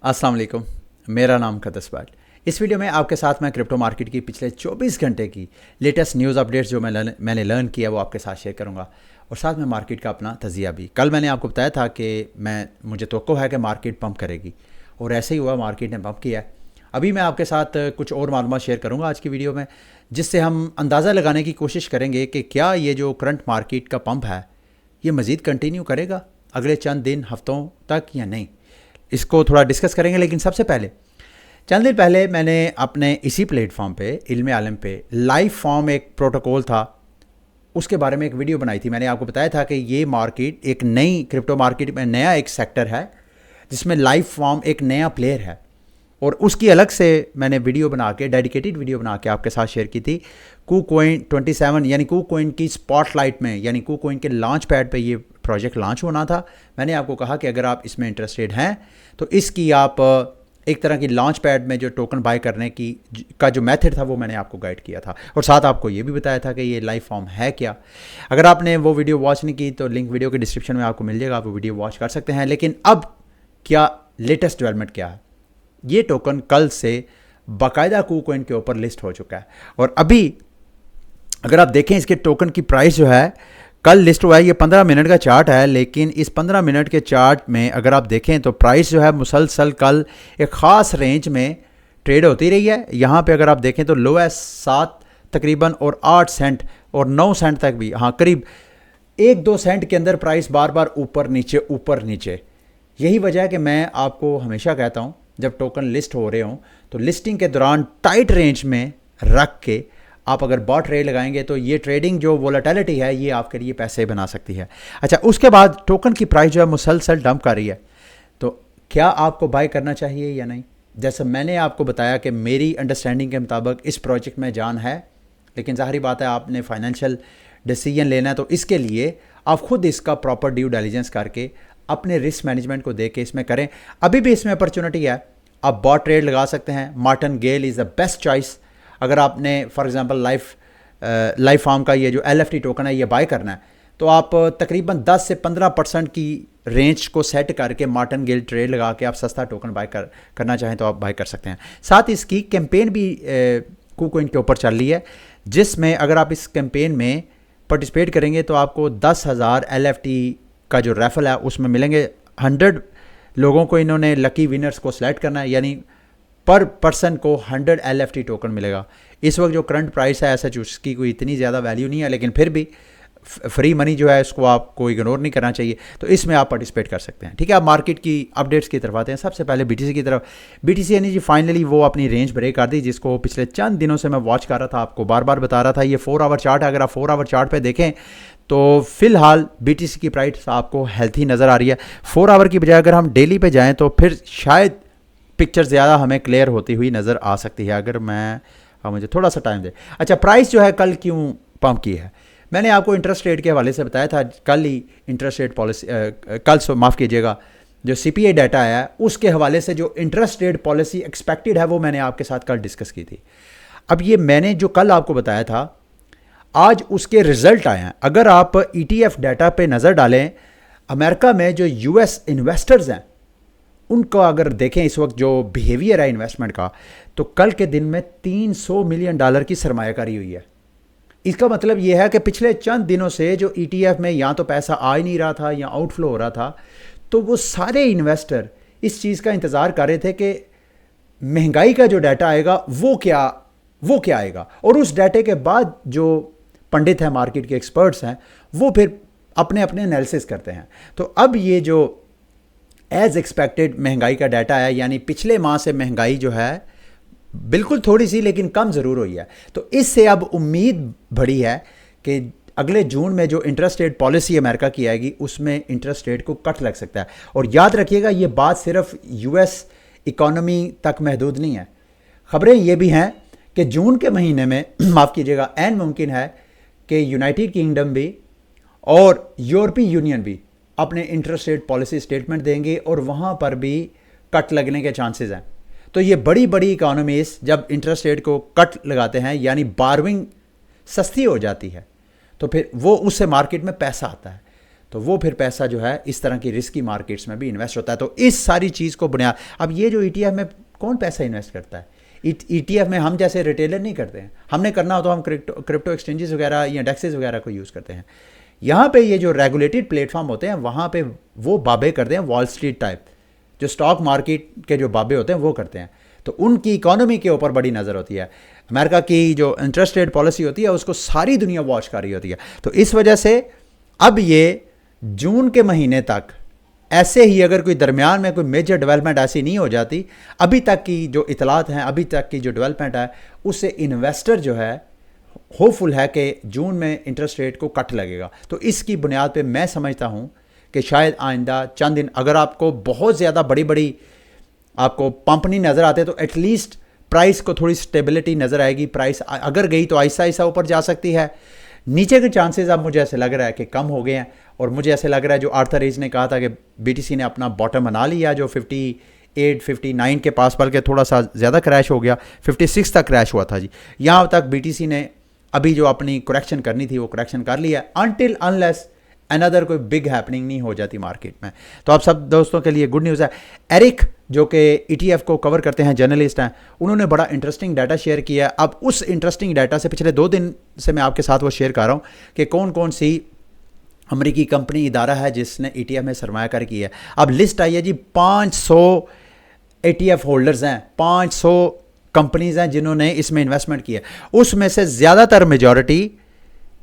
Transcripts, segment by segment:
अस्सलाम वालेकुम। मेरा नाम कदस बाट। इस वीडियो में आपके साथ मैं क्रिप्टो मार्केट की पिछले 24 घंटे की लेटेस्ट न्यूज़ अपडेट्स जो मैंने लर्न किया वो आपके साथ शेयर करूंगा, और साथ में मार्केट का अपना तजिया भी। कल मैंने आपको बताया था कि मुझे तवक्को है कि मार्केट पंप करेगी, और ऐसे ही हुआ, मार्केट ने पंप किया है। अभी मैं आपके साथ कुछ और मालूमात शेयर करूँगा आज की वीडियो में, जिससे हम अंदाज़ा लगाने की कोशिश करेंगे कि क्या ये जो करंट मार्केट का पंप है ये मज़ीद कंटिन्यू करेगा अगले चंद दिन हफ्तों तक या नहीं। इसको थोड़ा डिस्कस करेंगे, लेकिन सबसे पहले चंद दिन पहले मैंने अपने इसी प्लेटफॉर्म पे इल्म आलम पे लाइव फॉर्म एक प्रोटोकॉल था, उसके बारे में एक वीडियो बनाई थी। मैंने आपको बताया था कि ये मार्केट एक नई क्रिप्टो मार्केट में नया एक सेक्टर है जिसमें लाइव फॉर्म एक नया प्लेयर है, और उसकी अलग से मैंने वीडियो बना के, डेडिकेटेड वीडियो बना के आपके साथ शेयर की थी। KuCoin 27 यानी KuCoin की स्पॉटलाइट में, यानी KuCoin के लॉन्च पैड पे ये प्रोजेक्ट लॉन्च होना था। मैंने आपको कहा कि अगर आप इसमें इंटरेस्टेड हैं तो इसकी आप एक तरह की लॉन्च पैड में जो टोकन बाय करने की का जो मेथड था वो मैंने आपको गाइड किया था, और साथ आपको ये भी बताया था कि ये लाइव फॉर्म है क्या। अगर आपने वो वीडियो वॉच नहीं की तो लिंक वीडियो के डिस्क्रिप्शन में आपको मिल जाएगा, आप वो वीडियो वॉच कर सकते हैं। लेकिन अब क्या लेटेस्ट डेवलपमेंट क्या है, ये टोकन कल से बाकायदा KuCoin के ऊपर लिस्ट हो चुका है, और अभी अगर आप देखें इसके टोकन की प्राइस जो है कल लिस्ट हुआ है, ये 15 मिनट का चार्ट है, लेकिन इस 15 मिनट के चार्ट में अगर आप देखें तो प्राइस जो है मुसलसल कल एक ख़ास रेंज में ट्रेड होती रही है। यहाँ पे अगर आप देखें तो लो है 7 तकरीबन, और 8 सेंट और 9 सेंट तक भी, हाँ करीब 1-2 सेंट के अंदर प्राइस बार बार ऊपर नीचे। यही वजह है कि मैं आपको हमेशा कहता हूँ जब टोकन लिस्ट हो रहे हों तो लिस्टिंग के दौरान टाइट रेंज में रख के आप अगर बॉट ट्रेड लगाएंगे तो ये ट्रेडिंग जो वोलेटिलिटी है ये आपके लिए पैसे बना सकती है। अच्छा, उसके बाद टोकन की प्राइस जो है मुसलसल डंप कर रही है, तो क्या आपको बाय करना चाहिए या नहीं। जैसे मैंने आपको बताया कि मेरी अंडरस्टैंडिंग के मुताबिक इस प्रोजेक्ट में जान है, लेकिन ज़ाहिर बात है आपने फाइनेंशियल डिसीजन लेना है, तो इसके लिए आप खुद इसका प्रॉपर ड्यू डिलिजेंस करके अपने रिस्क मैनेजमेंट को देख के इसमें करें। अभी भी इसमें अपॉर्चुनिटी है, आप बॉट ट्रेड लगा सकते हैं। मार्टिनगेल इज़ द बेस्ट चॉइस। अगर आपने फॉर एग्जांपल लाइफ फार्म का ये जो LFT टोकन है ये बाय करना है, तो आप तकरीबन 10 से 15% की रेंज को सेट करके मार्टिनगेल ट्रेड लगा के आप सस्ता टोकन बाय करना चाहें तो आप बाय कर सकते हैं। साथ इसकी कैंपेन भी KuCoin के ऊपर चल रही है, जिसमें अगर आप इस कैंपेन में पार्टिसिपेट करेंगे तो आपको 10,000 LFT का जो रेफल है उसमें मिलेंगे। 100 लोगों को इन्होंने लकी विनर्स को सिलेक्ट करना है, यानी पर पर्सन को 100 LFT टोकन मिलेगा। इस वक्त जो करंट प्राइस है ऐसा उसकी कोई इतनी ज़्यादा वैल्यू नहीं है, लेकिन फिर भी फ्री मनी जो है उसको आपको इग्नोर नहीं करना चाहिए, तो इसमें आप पार्टिसिपेट कर सकते हैं। ठीक है, आप मार्केट की अपडेट्स की तरफ आते हैं। सबसे पहले BTC की तरफ। BTC यानी जी फाइनली वो अपनी रेंज ब्रेक कर दी, जिसको पिछले चंद दिनों से मैं वॉच कर रहा था, आपको बार बार बता रहा था। ये 4 आवर चार्ट है, अगर आप 4 आवर चार्ट पर देखें तो फिलहाल BTC की प्राइस आपको हेल्थी नज़र आ रही है। 4 आवर की बजाय अगर हम डेली पे जाएँ तो फिर शायद पिक्चर ज़्यादा हमें क्लियर होती हुई नज़र आ सकती है, अगर मुझे थोड़ा सा टाइम दे। अच्छा, प्राइस जो है कल क्यों पंप की है, मैंने आपको इंटरेस्ट रेट के हवाले से बताया था। कल ही इंटरेस्ट रेट पॉलिसी माफ़ कीजिएगा, जो CPI डाटा है उसके हवाले से जो इंटरेस्ट रेट पॉलिसी एक्सपेक्टेड है वो मैंने आपके साथ कल डिस्कस की थी। अब ये मैंने जो कल आपको बताया था आज उसके रिजल्ट आए हैं। अगर आप ETF डाटा पे नज़र डालें, अमेरिका में जो US इन्वेस्टर्स हैं उनका अगर देखें इस वक्त जो बिहेवियर है इन्वेस्टमेंट का, तो कल के दिन में $300 मिलियन की सरमायाकारी हुई है। इसका मतलब यह है कि पिछले चंद दिनों से जो ETF में या तो पैसा आ ही नहीं रहा था या आउटफ्लो हो रहा था, तो वो सारे इन्वेस्टर इस चीज़ का इंतज़ार कर रहे थे कि महंगाई का जो डाटा आएगा वो क्या आएगा, और उस डाटे के बाद जो पंडित हैं, मार्केट के एक्सपर्ट्स हैं, वो फिर अपने अपने एनालिसिस करते हैं। तो अब ये जो एज एक्सपेक्टेड महंगाई का डाटा है, यानी पिछले माह से महंगाई जो है बिल्कुल थोड़ी सी लेकिन कम ज़रूर हुई है, तो इससे अब उम्मीद बढ़ी है कि अगले जून में जो इंटरेस्ट रेट पॉलिसी अमेरिका की आएगी उसमें इंटरेस्ट रेट को कट लग सकता है। और याद रखिएगा ये बात सिर्फ US इकॉनमी तक महदूद नहीं है, खबरें ये भी हैं कि जून के महीने में माफ़ कीजिएगा एन मुमकिन है कि यूनाइटेड किंगडम भी और यूरोपीय यूनियन भी अपने इंटरेस्ट रेट पॉलिसी स्टेटमेंट देंगे, और वहाँ पर भी कट लगने के चांसेस हैं। तो ये बड़ी बड़ी इकोनॉमीज जब इंटरेस्ट रेट को कट लगाते हैं, यानी बारविंग सस्ती हो जाती है, तो फिर वो उससे मार्केट में पैसा आता है। तो वो फिर पैसा जो है इस तरह की रिस्की मार्केट्स में भी इन्वेस्ट होता है। तो इस सारी चीज़ को बुनियाद, अब ये जो ETF में कौन पैसा इन्वेस्ट करता है? ETF में हम जैसे रिटेलर नहीं करते हैं, हमने करना हो तो हम क्रिप्टो एक्सचेंजेस वगैरह या डेक्सेस वगैरह को यूज़ करते हैं। यहाँ पे ये जो रेगुलेटेड प्लेटफॉर्म होते हैं वहाँ पे वो बाबे करते हैं, वॉल स्ट्रीट टाइप जो स्टॉक मार्केट के जो बाबे होते हैं वो करते हैं। तो उनकी इकोनॉमी के ऊपर बड़ी नज़र होती है। अमेरिका की जो इंटरेस्ट रेट पॉलिसी होती है उसको सारी दुनिया वॉच कर रही होती है। तो इस वजह से अब ये जून के महीने तक ऐसे ही, अगर कोई दरमियान में कोई मेजर डेवलपमेंट ऐसी नहीं हो जाती, अभी तक की जो इतलात हैं, अभी तक की जो डेवलपमेंट है, उससे इन्वेस्टर जो है होपफुल है कि जून में इंटरेस्ट रेट को कट लगेगा। तो इसकी बुनियाद पे मैं समझता हूँ कि शायद आइंदा चंद दिन, अगर आपको बहुत ज़्यादा बड़ी बड़ी आपको पंप नहीं नज़र आते तो एटलीस्ट प्राइस को थोड़ी स्टेबिलिटी नज़र आएगी। प्राइस अगर गई तो आहिस्ता आहिस्ता ऊपर जा सकती है। नीचे के चांसेस अब मुझे ऐसे लग रहा है कि कम हो गए हैं, और मुझे ऐसे लग रहा है जो आर्थर एज ने कहा था कि BTC ने अपना बॉटम बना लिया, जो 58-59 के पास, बल्कि थोड़ा सा ज़्यादा क्रैश हो गया, 56 तक क्रैश हुआ था जी। यहाँ तक BTC ने अभी जो अपनी करेक्शन करनी थी वो करेक्शन कर लिया, अनटिल अनलेस अनदर कोई बिग हैपनिंग नहीं हो जाती मार्केट में। तो आप सब दोस्तों के लिए गुड न्यूज़ है। एरिक जो कि ETF को कवर करते हैं, जर्नलिस्ट हैं, उन्होंने बड़ा इंटरेस्टिंग डाटा शेयर किया। अब उस इंटरेस्टिंग डाटा से पिछले 2 दिन से मैं आपके साथ वो शेयर कर रहा हूँ कि कौन कौन सी अमेरिकी कंपनी इदारा है जिसने ETF में सरमायाकारी की है। अब लिस्ट आई है जी, 500 ETF होल्डर्स हैं, 500 कंपनीज हैं जिन्होंने इसमें इन्वेस्टमेंट किया। उसमें से ज़्यादातर मेजॉरिटी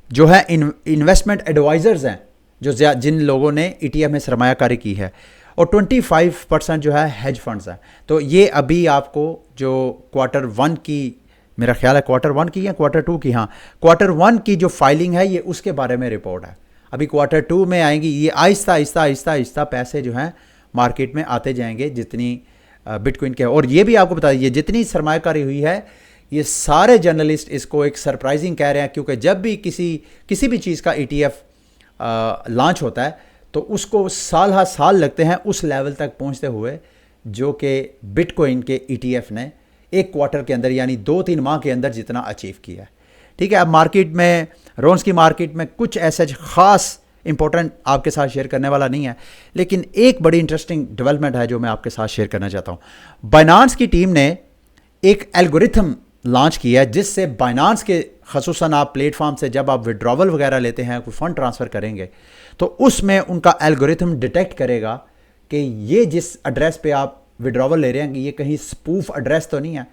जो है इन्वेस्टमेंट एडवाइज़र्स हैं, जो जिन लोगों ने ETF में सरमायाकारी की है, और 25% जो है हेज फंड्स हैं। तो ये अभी आपको जो Q1 की, मेरा ख्याल है Q1 की या Q2 की, हाँ Q1 की जो फाइलिंग है ये उसके बारे में रिपोर्ट है। अभी Q2 में आएंगी। ये आहिस्ता आहिस्ता आहिस्ता आहिस्ता पैसे जो हैं मार्केट में आते जाएंगे जितनी बिटकॉइन के। और ये भी आपको बता दीजिए, जितनी सरमायाकारी हुई है, ये सारे जर्नलिस्ट इसको एक सरप्राइजिंग कह रहे हैं, क्योंकि जब भी किसी भी चीज़ का ETF लॉन्च होता है तो उसको साल हर साल लगते हैं उस लेवल तक पहुंचते हुए जो कि बिटकॉइन के ETF ने एक क्वार्टर के अंदर, यानी 2-3 माह के अंदर जितना अचीव किया है। ठीक है, अब मार्केट में, रोन्स की मार्केट में कुछ ऐसा खास इंपॉर्टेंट आपके साथ शेयर करने वाला नहीं है, लेकिन एक बड़ी इंटरेस्टिंग डेवलपमेंट है जो मैं आपके साथ शेयर करना चाहता हूँ। बाइनांस की टीम ने एक एल्गोरिथम लॉन्च किया है जिससे बाइनांस के ख़ुसूसन आप प्लेटफॉर्म से जब आप विड्रॉवल वगैरह लेते हैं, कोई फंड ट्रांसफ़र करेंगे, तो उसमें उनका एल्गोरिथम डिटेक्ट करेगा कि ये जिस एड्रेस पे आप विड्रॉवल ले रहे हैं कि ये कहीं स्पूफ एड्रेस तो नहीं है,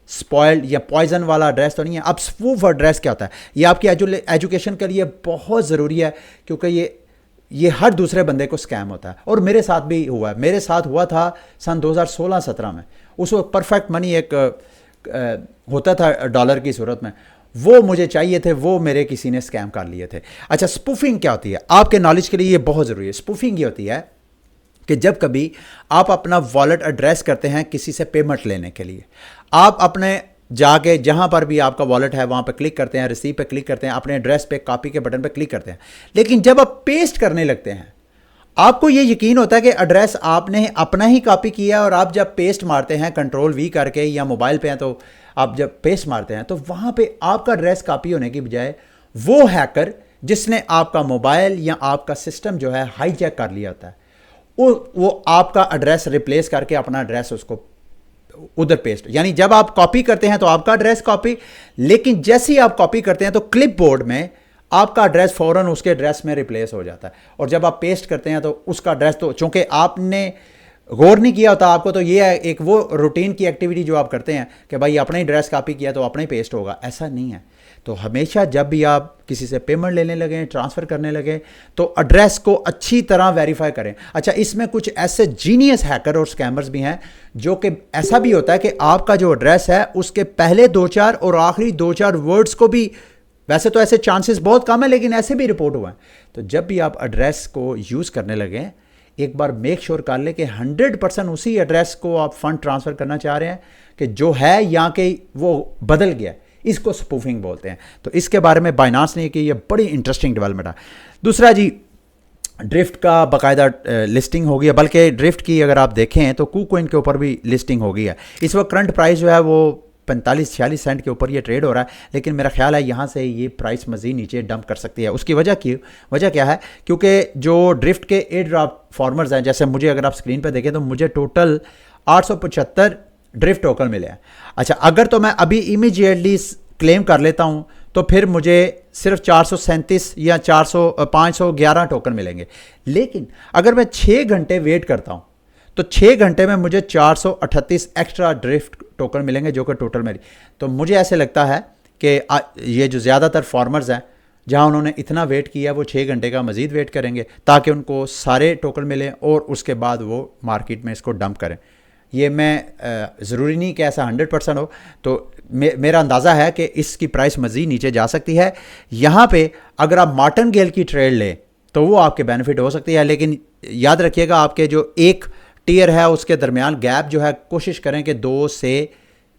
स्पॉइल्ड या पॉइजन वाला एड्रेस तो नहीं है। अब स्पूफ एड्रेस क्या होता है, ये आपकी एजुकेशन के लिए बहुत ज़रूरी है, क्योंकि ये हर दूसरे बंदे को स्कैम होता है। और मेरे साथ भी हुआ है, मेरे साथ हुआ था सन 2016-17 में। उस वक्त परफेक्ट मनी एक होता था डॉलर की सूरत में, वो मुझे चाहिए थे, वो मेरे किसी ने स्कैम कर लिए थे। अच्छा, स्पूफिंग क्या होती है, आपके नॉलेज के लिए ये बहुत ज़रूरी है। स्पूफिंग ये होती है कि जब कभी आप अपना वॉलेट एड्रेस करते हैं किसी से पेमेंट लेने के लिए, आप अपने जाके जहाँ पर भी आपका वॉलेट है वहाँ पे क्लिक करते हैं, रिसीव पे क्लिक करते हैं, अपने एड्रेस पे कॉपी के बटन पे क्लिक करते हैं। लेकिन जब आप पेस्ट करने लगते हैं, आपको ये यकीन होता है कि एड्रेस आपने अपना ही कॉपी किया, और आप जब पेस्ट मारते हैं Ctrl+V करके या मोबाइल पे हैं, तो आप जब पेस्ट मारते हैं तो वहाँ पे आपका एड्रेस कॉपी होने की बजाय वो हैकर जिसने आपका मोबाइल या आपका सिस्टम जो है हाईजैक कर लिया होता है, वो आपका एड्रेस रिप्लेस करके अपना एड्रेस उसको उधर पेस्ट, यानी जब आप कॉपी करते हैं तो आपका एड्रेस कॉपी, लेकिन जैसे ही आप कॉपी करते हैं तो क्लिपबोर्ड में आपका एड्रेस फ़ौरन उसके एड्रेस में रिप्लेस हो जाता है। और जब आप पेस्ट करते हैं तो उसका एड्रेस, तो चूंकि आपने गौर नहीं किया होता, आपको तो ये है एक वो रूटीन की एक्टिविटी जो आप करते हैं कि भाई अपना ही एड्रेस कॉपी किया तो अपना ही पेस्ट होगा, ऐसा नहीं है। तो हमेशा जब भी आप किसी से पेमेंट लेने लगे, ट्रांसफ़र करने लगे, तो एड्रेस को अच्छी तरह वेरीफाई करें। अच्छा, इसमें कुछ ऐसे जीनियस हैकर और स्कैमर्स भी हैं जो कि ऐसा भी होता है कि आपका जो एड्रेस है उसके पहले 2-4 और आखिरी 2-4 वर्ड्स को भी, वैसे तो ऐसे चांसेस बहुत कम है लेकिन ऐसे भी रिपोर्ट हुआ है। तो जब भी आप एड्रेस को यूज़ करने लगें, एक बार मेक श्योर कर ले कि 100% उसी एड्रेस को आप फंड ट्रांसफ़र करना चाह रहे हैं कि जो है या कि वो बदल गया। इसको स्पूफिंग बोलते हैं। तो इसके बारे में बाइनांस ने की, ये बड़ी इंटरेस्टिंग डेवलपमेंट है। दूसरा जी, ड्रिफ्ट का बाकायदा लिस्टिंग हो गई है, बल्कि ड्रिफ्ट की अगर आप देखें तो KuCoin के ऊपर भी लिस्टिंग हो गई है। इस वक्त करंट प्राइस जो है वो 45-46 सेंट के ऊपर ये ट्रेड हो रहा है, लेकिन मेरा ख्याल है यहाँ से ये प्राइस मज़ीद नीचे डंप कर सकती है। उसकी वजह क्या है, क्योंकि जो ड्रिफ्ट के एयर ड्रॉप फॉर्मर्स हैं, जैसे मुझे अगर आप स्क्रीन पर देखें तो मुझे टोटल 875 ड्रिफ्ट टोकन मिले हैं। अच्छा, अगर तो मैं अभी इमीडिएटली क्लेम कर लेता हूँ तो फिर मुझे सिर्फ 437 या 511 टोकन मिलेंगे। लेकिन अगर मैं 6 घंटे वेट करता हूँ तो 6 घंटे में मुझे 438 एक्स्ट्रा ड्रिफ्ट टोकन मिलेंगे, जो कि टोटल मेरी। तो मुझे ऐसे लगता है कि ये जो ज़्यादातर फार्मर्स हैं जहाँ उन्होंने इतना वेट किया वो 6 घंटे का मज़ीद वेट करेंगे ताकि उनको सारे टोकन मिलें और उसके बाद वो मार्केट में इसको डंप करें। ये मैं ज़रूरी नहीं कि ऐसा 100% हो, तो मेरा अंदाज़ा है कि इसकी प्राइस मज़ीद नीचे जा सकती है। यहाँ पे अगर आप मार्टिनगेल की ट्रेड लें तो वो आपके बेनिफिट हो सकती है, लेकिन याद रखिएगा आपके जो एक टियर है उसके दरमियान गैप जो है कोशिश करें कि 2 से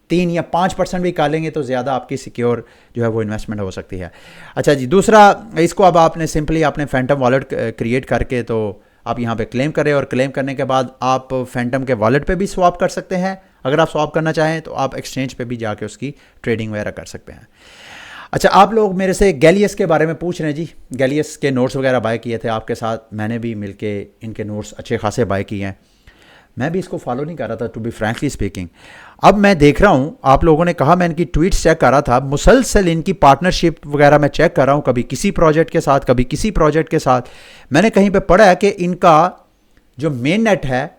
3 या 5% भी निकालेंगे तो ज़्यादा आपकी सिक्योर जो है वो इन्वेस्टमेंट हो सकती है। अच्छा जी, दूसरा, इसको अब आपने सिंपली अपने फैंटम वॉलेट क्रिएट करके तो आप यहाँ पे क्लेम करें, और क्लेम करने के बाद आप फैंटम के वॉलेट पे भी स्वैप कर सकते हैं। अगर आप स्वैप करना चाहें तो आप एक्सचेंज पे भी जाके उसकी ट्रेडिंग वगैरह कर सकते हैं। अच्छा, आप लोग मेरे से गैलियस के बारे में पूछ रहे हैं जी। गैलियस के नोट्स वगैरह बाय किए थे आपके साथ, मैंने भी मिलके इनके नोट्स अच्छे खासे बाय किए हैं। मैं भी इसको फॉलो नहीं कर रहा था, टू बी फ्रैंकली स्पीकिंग। अब मैं देख रहा हूँ, आप लोगों ने कहा, मैं इनकी ट्वीट्स चेक कर रहा था, मुसलसल इनकी पार्टनरशिप वगैरह मैं चेक कर रहा हूँ, कभी किसी प्रोजेक्ट के साथ, कभी किसी प्रोजेक्ट के साथ। मैंने कहीं पे पढ़ा है कि इनका जो मेन नेट है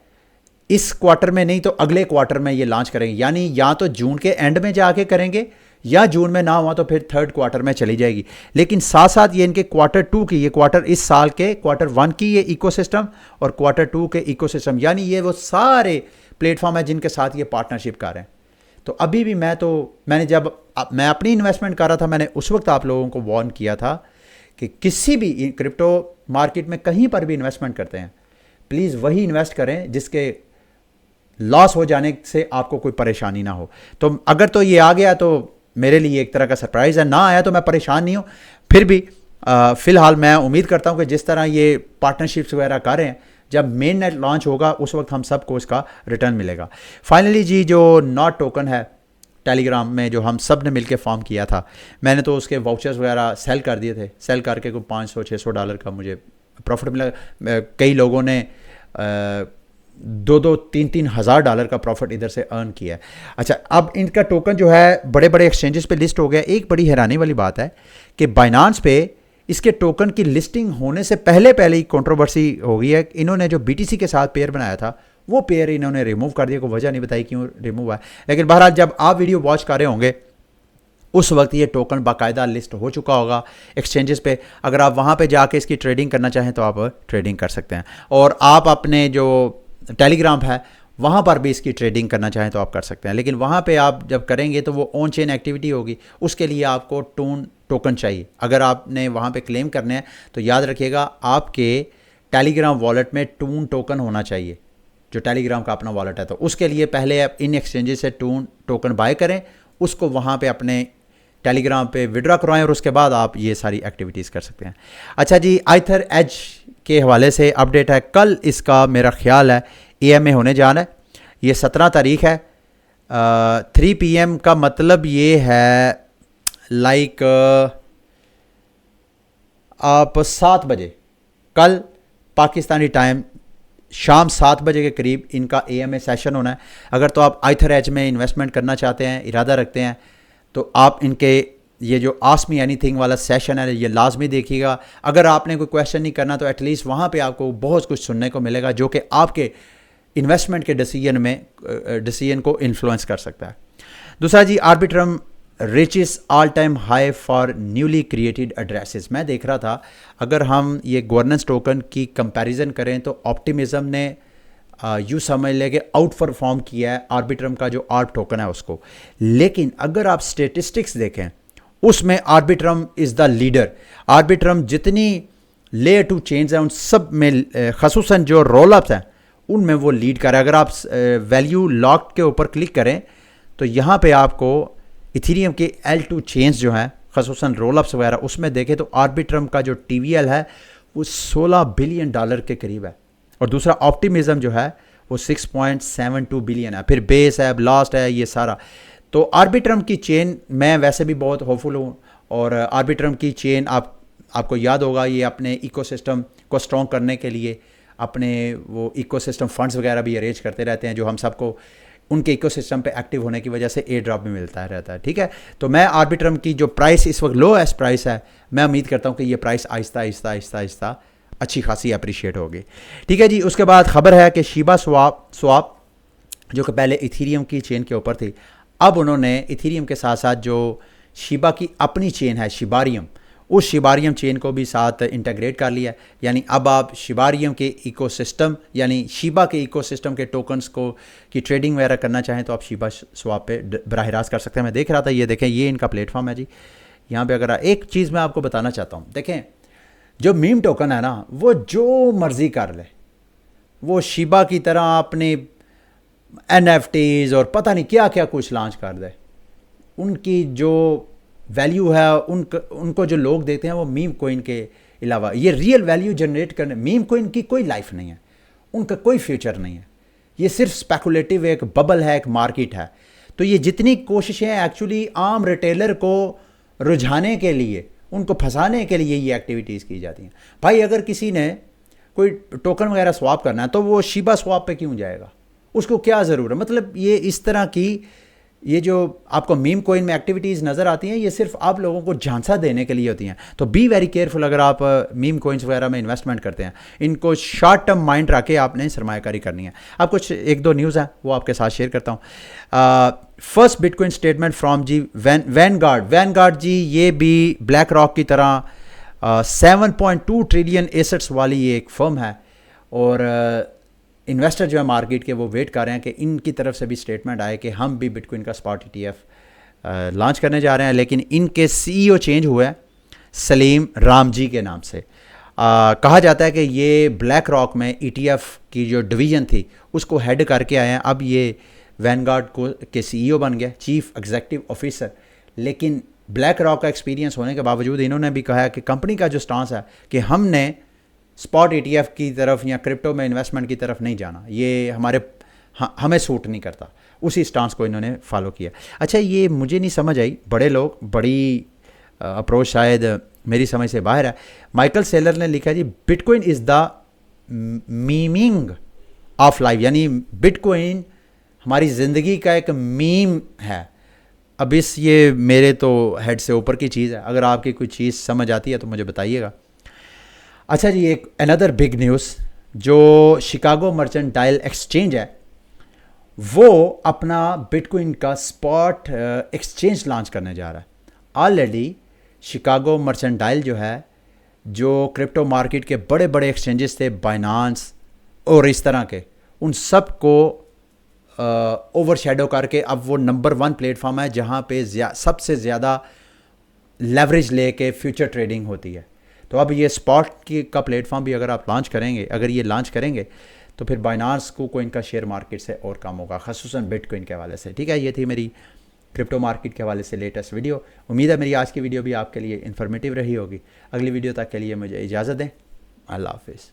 इस क्वार्टर में नहीं तो अगले क्वार्टर में ये लॉन्च करेंगे, यानी या तो जून के एंड में जाके करेंगे या जून में ना हुआ तो फिर 3rd क्वार्टर में चली जाएगी। लेकिन साथ साथ ये इनके क्वार्टर 2 की, ये क्वार्टर इस साल के क्वार्टर 1 की ये इकोसिस्टम और क्वार्टर 2 के इकोसिस्टम, यानी ये वो सारे प्लेटफॉर्म है जिनके साथ ये पार्टनरशिप कर रहे हैं। तो अभी भी मैंने जब मैं अपनी इन्वेस्टमेंट कर रहा था, मैंने उस वक्त आप लोगों को वार्न किया था कि किसी भी क्रिप्टो मार्केट में कहीं पर भी इन्वेस्टमेंट करते हैं, प्लीज़ वही इन्वेस्ट करें जिसके लॉस हो जाने से आपको कोई परेशानी ना हो। तो अगर तो ये आ गया तो मेरे लिए एक तरह का सरप्राइज़ है, ना आया तो मैं परेशान नहीं हूँ। फिर भी फ़िलहाल मैं उम्मीद करता हूँ कि जिस तरह ये पार्टनरशिप्स वगैरह कर रहे हैं, जब मेन नेट लॉन्च होगा उस वक्त हम सबको इसका रिटर्न मिलेगा। फाइनली जी, जो नॉट टोकन है टेलीग्राम में जो हम सब ने मिलकर फॉर्म किया था, मैंने तो उसके वाउचर्स वगैरह सेल कर दिए थे। सेल करके कोई $500-600 का मुझे प्रॉफिट मिला। कई लोगों ने $2,000-3,000 हज़ार का प्रॉफिट इधर से अर्न किया है। अच्छा, अब इनका टोकन जो है बड़े बड़े एक्सचेंजेस पे लिस्ट हो गया। एक बड़ी हैरानी वाली बात है कि बाइनांस पे इसके टोकन की लिस्टिंग होने से पहले ही कंट्रोवर्सी हो गई है। इन्होंने जो BTC के साथ पेयर बनाया था वो पेयर इन्होंने रिमूव कर दिया, कोई वजह नहीं बताई क्यों रिमूव हुआ है। लेकिन बहरहाल जब आप वीडियो वॉच कर रहे होंगे उस वक्त ये टोकन बाकायदा लिस्ट हो चुका होगा एक्सचेंजेस पे। अगर आप वहाँ पे जाके इसकी ट्रेडिंग करना चाहें तो आप ट्रेडिंग कर सकते हैं, और आप अपने जो टेलीग्राम है वहाँ पर भी इसकी ट्रेडिंग करना चाहें तो आप कर सकते हैं। लेकिन वहाँ पे आप जब करेंगे तो वो ऑन चेन एक्टिविटी होगी, उसके लिए आपको टून टोकन चाहिए। अगर आपने वहाँ पे क्लेम करने हैं तो याद रखिएगा आपके टेलीग्राम वॉलेट में टून टोकन होना चाहिए, जो टेलीग्राम का अपना वॉलेट है। तो उसके लिए पहले आप इन एक्सचेंजेस से टून टोकन बाय करें, उसको वहाँ पे अपने टेलीग्राम पे विड्रॉ करवाएं और उसके बाद आप ये सारी एक्टिविटीज़ कर सकते हैं। अच्छा जी, आइथर एज के हवाले से अपडेट है, कल इसका मेरा ख्याल है AMA होने जाना है। ये 17 तारीख है, 3 PM का मतलब ये है लाइक आप 7 बजे कल पाकिस्तानी टाइम शाम 7 बजे के करीब इनका AMA सेशन होना है। अगर तो आप आइथर एज में इन्वेस्टमेंट करना चाहते हैं, इरादा रखते हैं, तो आप इनके ये जो आस्क मी एनीथिंग वाला सेशन है ये लाजमी देखिएगा। अगर आपने कोई क्वेश्चन नहीं करना तो एटलीस्ट वहाँ पे आपको बहुत कुछ सुनने को मिलेगा जो कि आपके इन्वेस्टमेंट के डिसीजन को इन्फ्लुएंस कर सकता है। दूसरा जी, Arbitrum reaches all time high for newly created addresses. मैं देख रहा था अगर हम ये गवर्नेंस टोकन की कंपैरिजन करें तो ऑप्टिमिज्म ने यूँ समझ लें कि आउट परफॉर्म किया है आर्बिट्रम का जो आर्ब टोकन है उसको। लेकिन अगर आप स्टेटिस्टिक्स देखें उसमें Arbitrum is the leader. Arbitrum जितनी लेयर 2 चेन्स हैं उन सब में खसूसन जो रोल अप्स हैं उनमें वो लीड कर रहा है। अगर आप वैल्यू लॉक्ड के ऊपर क्लिक करें तो यहाँ पे आपको इथीरियम के L2 चेन्स जो हैं खसूसन रोल अप्स वगैरह उसमें देखें तो आर्बिट्रम का जो TVL है वो $16 बिलियन के करीब है, और दूसरा ऑप्टिमिज्म जो है वो 6.72 बिलियन है। फिर बेस है, ब्लास्ट है, ये सारा। तो आर्बिट्रम की चेन मैं वैसे भी बहुत होपफुल हूँ, और आर्बिट्रम की चेन आपको याद होगा, ये अपने इकोसिस्टम को स्ट्रॉन्ग करने के लिए अपने वो इकोसिस्टम फंड्स वगैरह भी अरेंज करते रहते हैं, जो हम सबको उनके इकोसिस्टम पे एक्टिव होने की वजह से एयर ड्रॉप भी मिलता रहता है। ठीक है, तो मैं आर्बिट्रम की जो प्राइस इस वक्त लोएस्ट प्राइस है, मैं उम्मीद करता हूँ कि ये प्राइस आहिस्ता आहिस्ता आहिस्ता आहिस्ता अच्छी खासी अप्रिशिएट होगी। ठीक है जी, उसके बाद खबर है कि शिबा स्वाप जो कि पहले इथीरियम की चेन के ऊपर थी, अब उन्होंने इथीरियम के साथ साथ जो शिबा की अपनी चेन है शिबारियम, उस शिबारियम चेन को भी साथ इंटीग्रेट कर लिया। यानी अब आप शिबारियम के इकोसिस्टम यानी शिबा के इकोसिस्टम के टोकन्स को की ट्रेडिंग वगैरह करना चाहें तो आप शिबा स्वाप पे बराह रास्त कर सकते हैं। मैं देख रहा था, ये देखें, ये इनका प्लेटफॉर्म है जी। यहाँ पे अगर एक चीज़ मैं आपको बताना चाहता हूँ, देखें, जो मीम टोकन है ना, वो जो मर्ज़ी कर ले, वो शिबा की तरह अपने NFTs और पता नहीं क्या क्या कुछ लॉन्च कर दे, उनकी जो वैल्यू है उनको जो लोग देते हैं वो मीम कोइन के अलावा ये रियल वैल्यू जनरेट करने, मीम कोइन की कोई लाइफ नहीं है, उनका कोई फ्यूचर नहीं है, ये सिर्फ स्पेकुलेटिव एक बबल है, एक मार्केट है। तो ये जितनी कोशिशें एक्चुअली आम रिटेलर को रुझाने के लिए, उनको फंसाने के लिए ये एक्टिविटीज़ की जाती हैं। भाई अगर किसी ने कोई टोकन वगैरह स्वाप करना है तो वो शिबा स्वाप पे क्यों जाएगा, उसको क्या ज़रूरत है। मतलब ये इस तरह की ये जो आपको मीम कोइन में एक्टिविटीज़ नज़र आती हैं, ये सिर्फ आप लोगों को झांसा देने के लिए होती हैं। तो बी वेरी केयरफुल अगर आप मीम कोइंस वगैरह में इन्वेस्टमेंट करते हैं, इनको शॉर्ट टर्म माइंड रख के आपने सरमायाकारी करनी है। अब कुछ एक दो न्यूज़ हैं वो आपके साथ शेयर करता हूँ। फर्स्ट बिटकॉइन स्टेटमेंट फ्रॉम जी वैनगार्ड जी, ये भी ब्लैक रॉक की तरह 7.2 ट्रिलियन एसेट्स वाली ये एक फर्म है, और इन्वेस्टर जो है मार्केट के वो वेट कर रहे हैं कि इनकी तरफ से भी स्टेटमेंट आए कि हम भी बिटकॉइन का स्पॉट ETF लॉन्च करने जा रहे हैं। लेकिन इनके CEO चेंज हुए हैं सलीम रामजी के नाम से। कहा जाता है कि ये ब्लैक रॉक में ETF की जो डिवीज़न थी उसको हेड करके आए हैं, अब ये वैनगार्ड के CEO बन गए, चीफ एग्जीक्यूटिव ऑफिसर। लेकिन ब्लैक रॉक का एक्सपीरियंस होने के बावजूद इन्होंने भी कहा है कि कंपनी का जो स्टांस है कि हमने स्पॉट ETF की तरफ या क्रिप्टो में इन्वेस्टमेंट की तरफ नहीं जाना, ये हमें सूट नहीं करता, उसी स्टांस को इन्होंने फॉलो किया। अच्छा, ये मुझे नहीं समझ आई, बड़े लोग बड़ी अप्रोच शायद मेरी समझ से बाहर है। माइकल सेलर ने लिखा जी, bitcoin is the meaning of life, यानी बिटकॉइन हमारी ज़िंदगी का एक मीम है। अब ये मेरे तो हेड से ऊपर की चीज़ है, अगर आपकी कोई चीज़ समझ आती है तो मुझे बताइएगा। अच्छा जी, एक अनदर बिग न्यूज़, जो शिकागो मर्चेंटाइल एक्सचेंज है वो अपना बिटकॉइन का स्पॉट एक्सचेंज लॉन्च करने जा रहा है। ऑलरेडी शिकागो मर्चेंटाइल जो है, जो क्रिप्टो मार्केट के बड़े बड़े एक्सचेंजेस थे, बाइनांस और इस तरह के, उन सब को ओवरशैडो करके अब वो नंबर 1 प्लेटफॉर्म है जहाँ पे सबसे ज़्यादा लेवरेज लेके फ्यूचर ट्रेडिंग होती है। तो अब ये स्पॉट का प्लेटफॉर्म भी अगर आप लॉन्च करेंगे, अगर ये लॉन्च करेंगे तो फिर बाइनांस को इनका शेयर मार्केट से और कम होगा, ख़ुसूसन बिटकॉइन के हवाले से। ठीक है, ये थी मेरी क्रिप्टो मार्केट के हवाले से लेटेस्ट वीडियो। उम्मीद है मेरी आज की वीडियो भी आपके लिए इन्फॉर्मेटिव रही होगी। अगली वीडियो तक के लिए मुझे इजाज़त दें। अल्लाह हाफिज़।